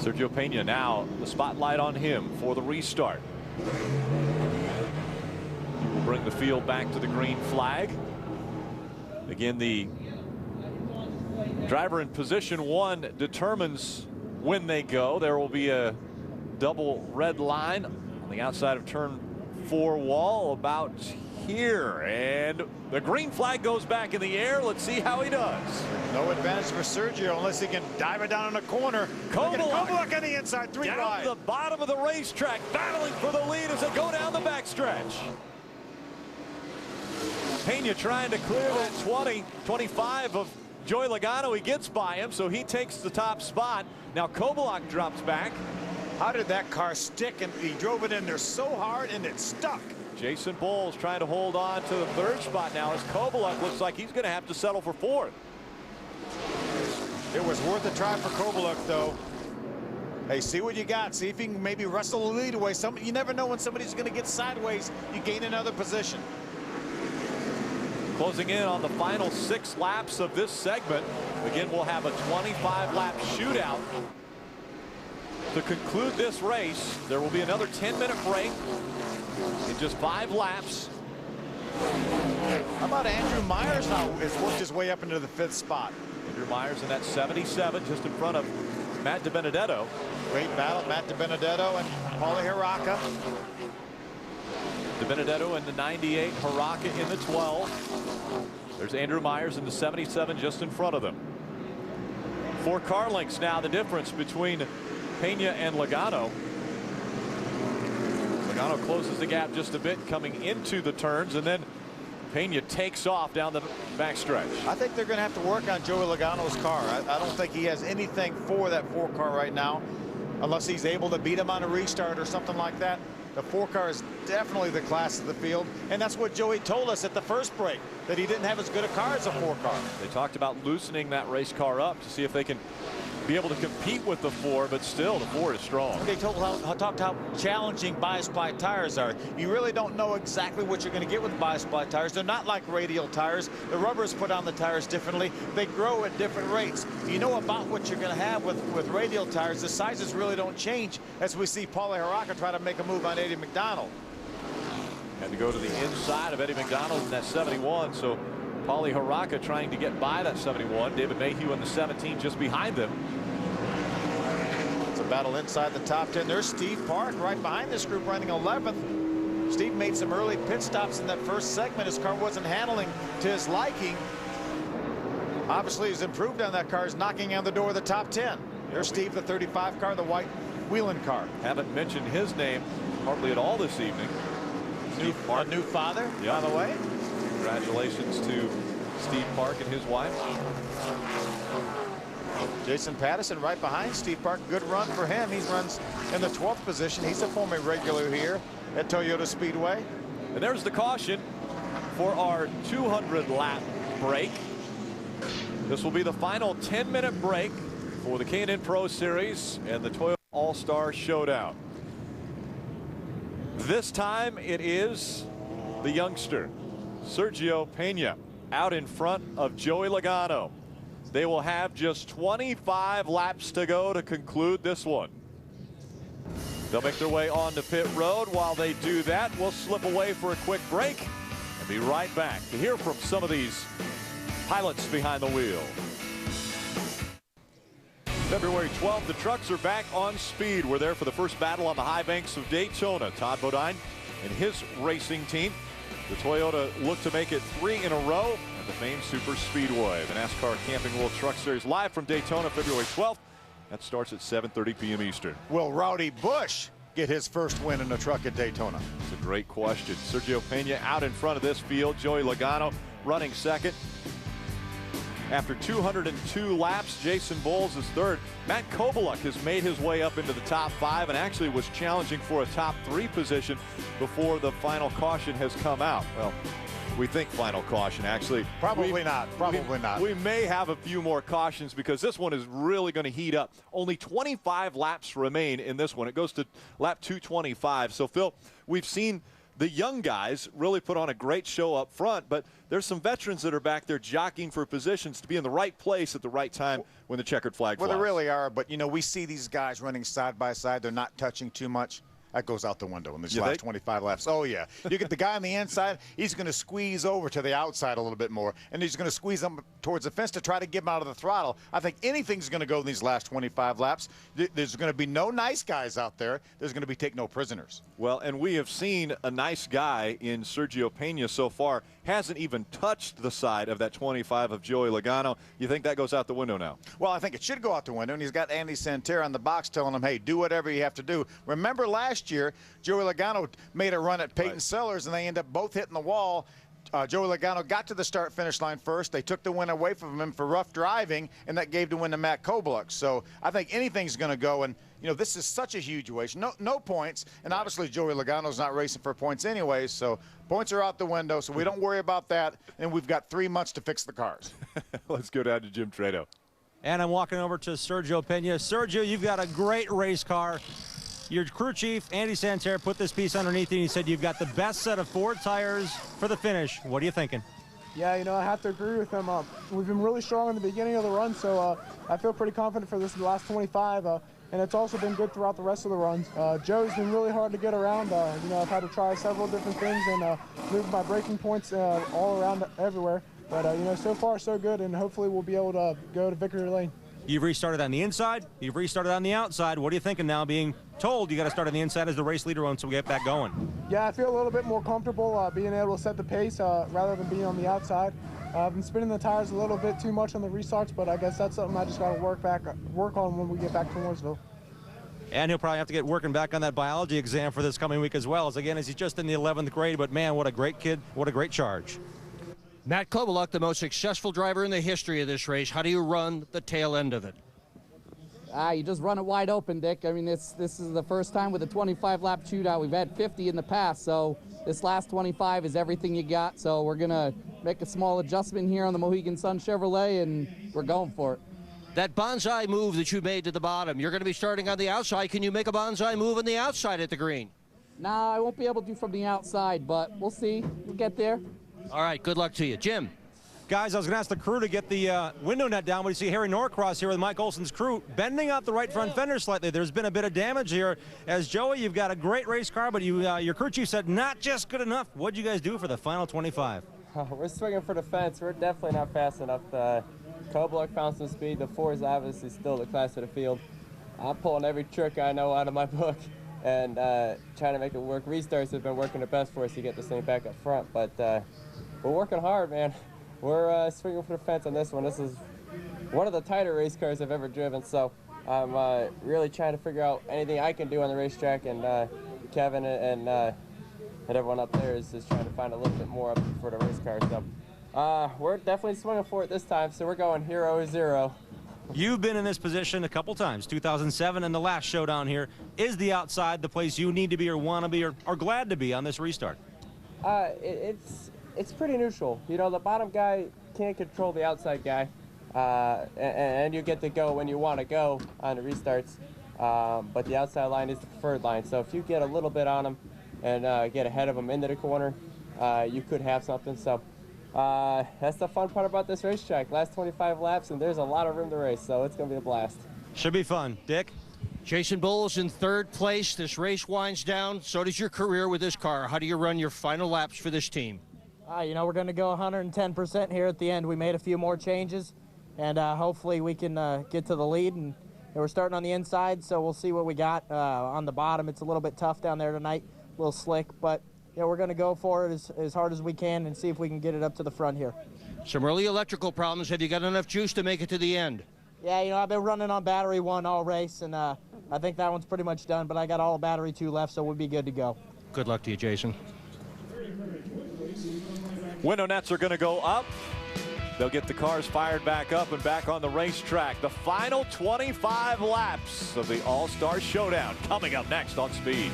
Sergio Pena now, the spotlight on him for the restart. He will bring the field back to the green flag. Again, the driver in position 1 determines when they go. There will be a double red line on the outside of turn 4 wall about here, and the green flag goes back in the air. Let's see how he does. No advantage for Sergio unless he can dive it down in the corner. Kovaluk on the inside, 3 down wide. the bottom of the racetrack, battling for the lead as they go down the backstretch. Pena trying to clear that 25 of Joey Logano. He gets by him, so he takes the top spot. Now Kovaluk drops back. How did that car stick? And he drove it in there so hard and it stuck. Jason Bowles trying to hold on to the 3rd spot now as Kovaluk looks like he's going to have to settle for 4th. It was worth a try for Kovaluk, though. Hey, see what you got. See if you can maybe wrestle the lead away. You never know when somebody's going to get sideways. You gain another position. Closing in on the final 6 laps of this segment. Again, we'll have a 25-lap shootout. To conclude this race, there will be another 10-minute break in just 5 laps. How about Andrew Myers now has worked his way up into the 5th spot? Andrew Myers in that 77, just in front of Matt DiBenedetto. Great battle, Matt DiBenedetto and Paulie Haraka. DiBenedetto in the 98, Haraka in the 12. There's Andrew Myers in the 77 just in front of them. 4 car lengths now, the difference between Pena and Logano. Logano closes the gap just a bit coming into the turns, and then Pena takes off down the backstretch. I think they're going to have to work on Joey Logano's car. I don't think he has anything for that 4 car right now, unless he's able to beat him on a restart or something like that. The 4 car is definitely the class of the field, and that's what Joey told us at the first break, that he didn't have as good a car as a 4 car. They talked about loosening that race car up to see if they can be able to compete with the 4, but still the 4 is strong. They talked how challenging bi-sply tires are. You really don't know exactly what you're going to get with bi-sply tires. They're not like radial tires. The rubber is put on the tires differently. They grow at different rates. You know about what you're going to have with radial tires. The sizes really don't change, as we see Paulie Haraka try to make a move on Eddie McDonald. Had to go to the inside of Eddie McDonald in that 71, so Paulie Haraka trying to get by that 71. David Mayhew in the 17 just behind them. It's a battle inside the top 10. There's Steve Park right behind this group running 11th. Steve made some early pit stops in that first segment. His car wasn't handling to his liking. Obviously he's improved on that car. He's knocking on the door of the top 10. There's Steve, the 35 car, the white Wheelan car. Haven't mentioned his name hardly at all this evening. A new father, by the way. Congratulations to Steve Park and his wife. Jason Patterson right behind Steve Park. Good run for him. He runs in the 12th position. He's a former regular here at Toyota Speedway. And there's the caution for our 200-lap break. This will be the final 10-minute break for the K&N Pro Series and the Toyota All-Star Showdown. This time it is the youngster, Sergio Pena, out in front of Joey Logano. They will have just 25 laps to go to conclude this one. They'll make their way onto pit road. While they do that, we'll slip away for a quick break and be right back to hear from some of these pilots behind the wheel. February 12th, the trucks are back on speed. We're there for the first battle on the high banks of Daytona. Todd Bodine and his racing team. The Toyota look to make it 3 in a row at the famed Super Speedway. The NASCAR Camping World Truck Series live from Daytona February 12th. That starts at 7:30 p.m. Eastern. Will Rowdy Busch get his first win in a truck at Daytona? It's a great question. Sergio Pena out in front of this field. Joey Logano running second. After 202 laps, Jason Bowles is third. Matt Kovaluk has made his way up into the top 5 and actually was challenging for a top 3 position before the final caution has come out. Well, we think final caution, actually. Probably not. Probably not. We may have a few more cautions because this one is really going to heat up. Only 25 laps remain in this one. It goes to lap 225. So, Phil, we've seen the young guys really put on a great show up front, but there's some veterans that are back there jockeying for positions to be in the right place at the right time when the checkered flag flies. Well, they really are, but, you know, we see these guys running side by side. They're not touching too much. That goes out the window in these last 25 laps. Oh, yeah. You get the guy on the inside, he's going to squeeze over to the outside a little bit more, and he's going to squeeze them towards the fence to try to get him out of the throttle. I think anything's going to go in these last 25 laps. There's going to be no nice guys out there. There's going to be take no prisoners. Well, and we have seen a nice guy in Sergio Pena so far. Hasn't even touched the side of that 25 of Joey Logano. You think that goes out the window now? Well, I think it should go out the window, and he's got Andy Santerre on the box telling him, hey, do whatever you have to do. Remember last year, Joey Logano made a run at Peyton Sellers, and they end up both hitting the wall. Joey Logano got to the start-finish line first. They took the win away from him for rough driving, and that gave the win to Matt Kobluk. So I think anything's going to go, and you know, this is such a huge race. No points, and obviously Joey Logano's not racing for points anyways, so points are out the window, so we don't worry about that, and we've got 3 months to fix the cars. Let's go down to Jim Trado. And I'm walking over to Sergio Pena. Sergio, you've got a great race car. Your crew chief, Andy Santerre, put this piece underneath you, and he said you've got the best set of Ford tires for the finish. What are you thinking? Yeah, you know, I have to agree with him. We've been really strong in the beginning of the run, so I feel pretty confident for this last 25, and it's also been good throughout the rest of the runs. Joe's been really hard to get around. You know, I've had to try several different things and move my braking points all around everywhere. But, you know, so far so good, and hopefully we'll be able to go to victory lane. You've restarted on the inside. You've restarted on the outside. What are you thinking now, being told you got to start on the inside as the race leader on, so we get back going? Yeah, I feel a little bit more comfortable being able to set the pace rather than being on the outside. I've been spinning the tires a little bit too much on the restarts, but I guess that's something I just got to work on when we get back to Mooresville. And he'll probably have to get working back on that biology exam for this coming week as well. As again, as he's just in the 11th grade, but man, what a great kid, what a great charge. Matt Kobluk, the most successful driver in the history of this race. How do you run the tail end of it? You just run it wide open, Dick. I mean, this is the first time with a 25-lap shootout. We've had 50 in the past, so this last 25 is everything you got. So we're going to make a small adjustment here on the Mohegan Sun Chevrolet, and we're going for it. That bonsai move that you made to the bottom, you're going to be starting on the outside. Can you make a bonsai move on the outside at the green? No, I won't be able to from the outside, but we'll see. We'll get there. All right, good luck to you. Jim. Guys, I was going to ask the crew to get the window net down, but you see Harry Norcross here with Mike Olson's crew bending out the right front fender slightly. There's been a bit of damage here. As Joey, you've got a great race car, but your crew chief said not just good enough. What'd you guys do for the final 25? We're swinging for the fence. We're definitely not fast enough. Kobluk found some speed. The 4 is obviously still the class of the field. I'm pulling every trick I know out of my book and trying to make it work. Restarts have been working the best for us to get this thing back up front, but we're working hard, man. We're swinging for the fence on this one. This is one of the tighter race cars I've ever driven, so I'm really trying to figure out anything I can do on the racetrack, and Kevin and everyone up there is just trying to find a little bit more up for the race car. So we're definitely swinging for it this time, so we're going 0-0. You've been in this position a couple times, 2007 and the last showdown here. Is the outside the place you need to be or want to be or glad to be on this restart? It's pretty neutral. You know, the bottom guy can't control the outside guy, and you get to go when you want to go on the restarts, but the outside line is the preferred line. So if you get a little bit on him and get ahead of him into the corner, you could have something. So that's the fun part about this racetrack. Last 25 laps, and there's a lot of room to race, so it's going to be a blast. Should be fun. Dick? Jason Bowles in 3rd place. This race winds down. So does your career with this car. How do you run your final laps for this team? You know, we're going to go 110% here at the end. We made a few more changes, and hopefully we can get to the lead. And we're starting on the inside, so we'll see what we got on the bottom. It's a little bit tough down there tonight, a little slick, but you know, we're going to go for it as hard as we can and see if we can get it up to the front here. Some early electrical problems. Have you got enough juice to make it to the end? Yeah, you know, I've been running on battery 1 all race, and I think that one's pretty much done, but I got all battery 2 left, so we'll be good to go. Good luck to you, Jason. Window nets are going to go up. They'll get the cars fired back up and back on the racetrack. The final 25 laps of the All-Star Showdown coming up next on Speed.